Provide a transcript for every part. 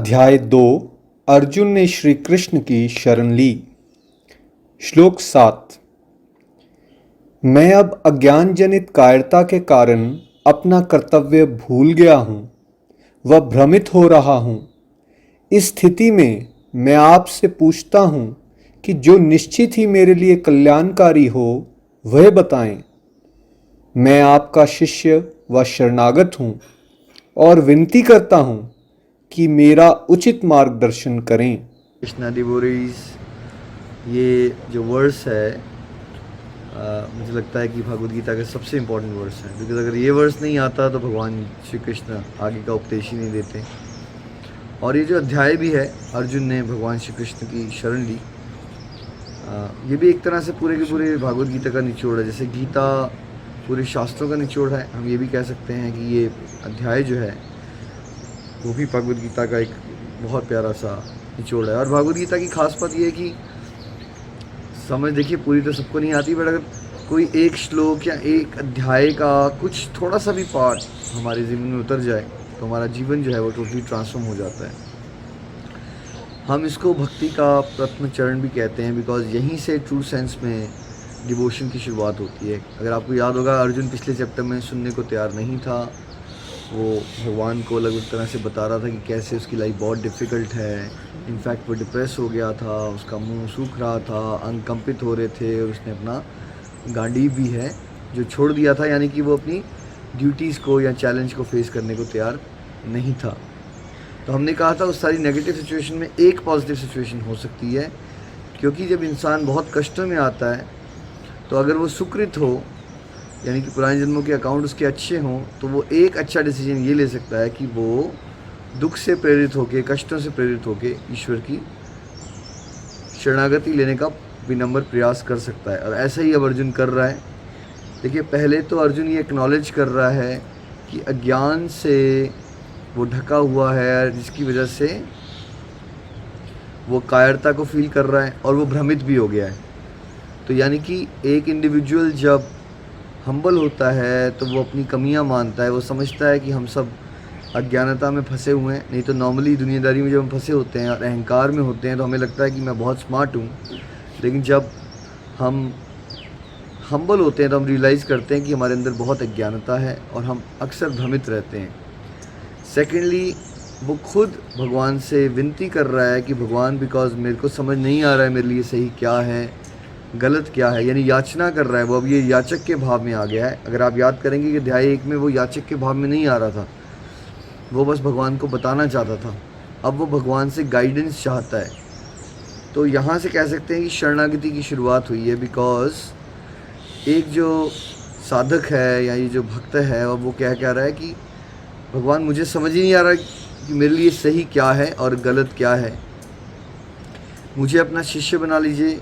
अध्याय 2 अर्जुन ने श्री कृष्ण की शरण ली। श्लोक 7। मैं अब अज्ञानजनित कायरता के कारण अपना कर्तव्य भूल गया हूँ व भ्रमित हो रहा हूँ। इस स्थिति में मैं आपसे पूछता हूँ कि जो निश्चित ही मेरे लिए कल्याणकारी हो वह बताएं। मैं आपका शिष्य व शरणागत हूँ और विनती करता हूँ कि मेरा उचित मार्गदर्शन करें। कृष्णा डिवोरीज, ये जो वर्स है मुझे लगता है कि भगवद गीता का सबसे इम्पोर्टेंट वर्स है, बिकॉज अगर ये वर्स नहीं आता तो भगवान श्री कृष्ण आगे का उपदेश ही नहीं देते। और ये जो अध्याय भी है, अर्जुन ने भगवान श्री कृष्ण की शरण ली, ये भी एक तरह से पूरे के पूरे भगवद गीता का निचोड़ है। जैसे गीता पूरे शास्त्रों का निचोड़ है, हम ये भी कह सकते हैं कि ये अध्याय जो है वो भी भगवद गीता का एक बहुत प्यारा सा निचोड़ है। और भगवद गीता की खास बात ये है कि समझ देखिए पूरी तो सबको नहीं आती, बट अगर कोई एक श्लोक या एक अध्याय का कुछ थोड़ा सा भी पार्ट हमारे जीवन में उतर जाए तो हमारा जीवन जो है वो टोटली ट्रांसफॉर्म हो जाता है। हम इसको भक्ति का प्रथम चरण भी कहते हैं, बिकॉज यहीं से ट्रू सेंस में डिवोशन की शुरुआत होती है। अगर आपको याद होगा, अर्जुन पिछले चैप्टर में सुनने को तैयार नहीं था। वो भगवान को अलग अलग तरह से बता रहा था कि कैसे उसकी लाइफ बहुत डिफ़िकल्ट है। इनफैक्ट वो डिप्रेस हो गया था, उसका मुंह सूख रहा था, अंग कंपित हो रहे थे, और उसने अपना गांडीव भी है जो छोड़ दिया था, यानी कि वो अपनी ड्यूटीज़ को या चैलेंज को फेस करने को तैयार नहीं था। तो हमने कहा था उस सारी नेगेटिव सिचुएशन में एक पॉजिटिव सिचुएशन हो सकती है, क्योंकि जब इंसान बहुत कष्टों में आता है तो अगर वो सुकृत हो, यानी कि पुराने जन्मों के अकाउंट उसके अच्छे हों, तो वो एक अच्छा डिसीजन ये ले सकता है कि वो दुख से प्रेरित होकर, कष्टों से प्रेरित होकर ईश्वर की शरणागति लेने का विनम्र प्रयास कर सकता है। और ऐसा ही अब अर्जुन कर रहा है। देखिए, पहले तो अर्जुन ये एक्नॉलेज कर रहा है कि अज्ञान से वो ढका हुआ है, जिसकी वजह से वो कायरता को फील कर रहा है और वो भ्रमित भी हो गया है। तो यानी कि एक इंडिविजुअल जब हम्बल होता है तो वो अपनी कमियां मानता है। वो समझता है कि हम सब अज्ञानता में फंसे हुए हैं। नहीं तो नॉर्मली दुनियादारी में जब हम फंसे होते हैं और अहंकार में होते हैं तो हमें लगता है कि मैं बहुत स्मार्ट हूँ, लेकिन जब हम हम्बल होते हैं तो हम रियलाइज़ करते हैं कि हमारे अंदर बहुत अज्ञानता है और हम अक्सर भ्रमित रहते हैं। सेकेंडली, वो खुद भगवान से विनती कर रहा है कि भगवान, बिकॉज मेरे को समझ नहीं आ रहा है मेरे लिए सही क्या है, गलत क्या है, यानी याचना कर रहा है वो। अब ये याचक के भाव में आ गया है। अगर आप याद करेंगे कि अध्याय 1 में वो याचक के भाव में नहीं आ रहा था, वो बस भगवान को बताना चाहता था। अब वो भगवान से गाइडेंस चाहता है। तो यहाँ से कह सकते हैं कि शरणागति की शुरुआत हुई है, बिकॉज एक जो साधक है या ये जो भक्त है, अब वो क्या कह रहा है कि भगवान, मुझे समझ ही नहीं आ रहा कि मेरे लिए सही क्या है और गलत क्या है। मुझे अपना शिष्य बना लीजिए,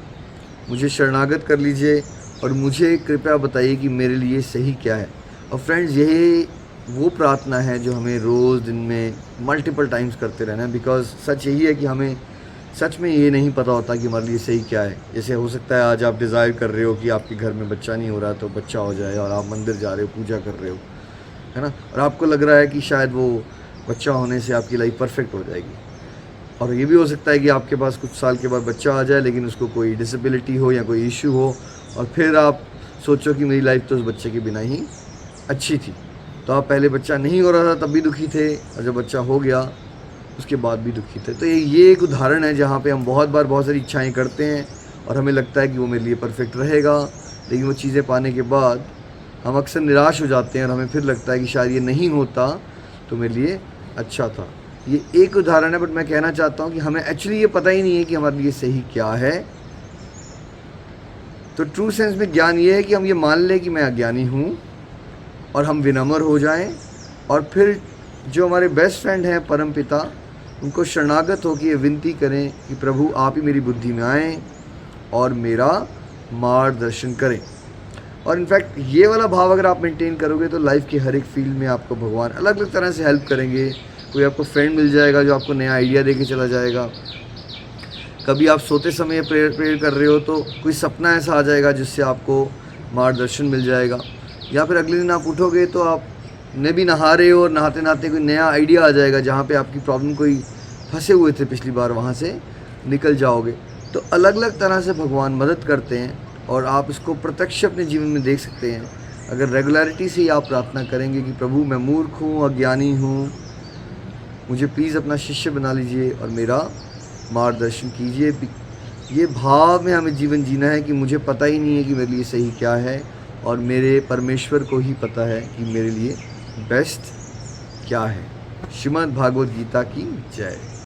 मुझे शरणागत कर लीजिए और मुझे कृपया बताइए कि मेरे लिए सही क्या है। और फ्रेंड्स, यही वो प्रार्थना है जो हमें रोज़ दिन में मल्टीपल टाइम्स करते रहना है, बिकॉज सच यही है कि हमें सच में ये नहीं पता होता कि हमारे लिए सही क्या है। जैसे हो सकता है आज आप डिज़ायर कर रहे हो कि आपके घर में बच्चा नहीं हो रहा तो बच्चा हो जाए, और आप मंदिर जा रहे हो, पूजा कर रहे हो, है ना, और आपको लग रहा है कि शायद वो बच्चा होने से आपकी लाइफ परफेक्ट हो जाएगी। और ये भी हो सकता है कि आपके पास कुछ साल के बाद बच्चा आ जाए, लेकिन उसको कोई डिसेबिलिटी हो या कोई इश्यू हो, और फिर आप सोचो कि मेरी लाइफ तो उस बच्चे के बिना ही अच्छी थी। तो आप पहले बच्चा नहीं हो रहा था तब भी दुखी थे, और जब बच्चा हो गया उसके बाद भी दुखी थे। तो ये एक उदाहरण है जहाँ पे हम बहुत बार बहुत सारी इच्छाएं करते हैं और हमें लगता है कि वो मेरे लिए परफेक्ट रहेगा, लेकिन वो चीज़ें पाने के बाद हम अक्सर निराश हो जाते हैं और हमें फिर लगता है कि शायद ये नहीं होता तो मेरे लिए अच्छा था। ये एक उदाहरण है, बट मैं कहना चाहता हूँ कि हमें एक्चुअली ये पता ही नहीं है कि हमारे लिए सही क्या है। तो ट्रू सेंस में ज्ञान ये है कि हम ये मान लें कि मैं अज्ञानी हूँ और हम विनम्र हो जाएं, और फिर जो हमारे बेस्ट फ्रेंड हैं परम पिता, उनको शरणागत होकर ये विनती करें कि प्रभु आप ही मेरी बुद्धि में आएँ और मेरा मार्गदर्शन करें। और इनफैक्ट ये वाला भाव अगर आप मेंटेन करोगे तो लाइफ के हर एक फील्ड में आपको भगवान अलग अलग तरह से हेल्प करेंगे। कोई आपको फ्रेंड मिल जाएगा जो आपको नया आइडिया दे के चला जाएगा। कभी आप सोते समय प्रेयर कर रहे हो तो कोई सपना ऐसा आ जाएगा जिससे आपको मार्गदर्शन मिल जाएगा। या फिर अगले दिन आप उठोगे तो आप ने भी नहा रहे हो और नहाते नहाते कोई नया आइडिया आ जाएगा जहाँ पे आपकी प्रॉब्लम कोई फंसे हुए थे पिछली बार, वहाँ से निकल जाओगे। तो अलग अलग तरह से भगवान मदद करते हैं और आप इसको प्रत्यक्ष अपने जीवन में देख सकते हैं। अगर रेगुलरिटी से ही आप प्रार्थना करेंगे कि प्रभु मैं मूर्ख हूँ, अज्ञानी हूँ, मुझे प्लीज़ अपना शिष्य बना लीजिए और मेरा मार्गदर्शन कीजिए। ये भाव में हमें जीवन जीना है कि मुझे पता ही नहीं है कि मेरे लिए सही क्या है, और मेरे परमेश्वर को ही पता है कि मेरे लिए बेस्ट क्या है। श्रीमद् भागवत गीता की जय।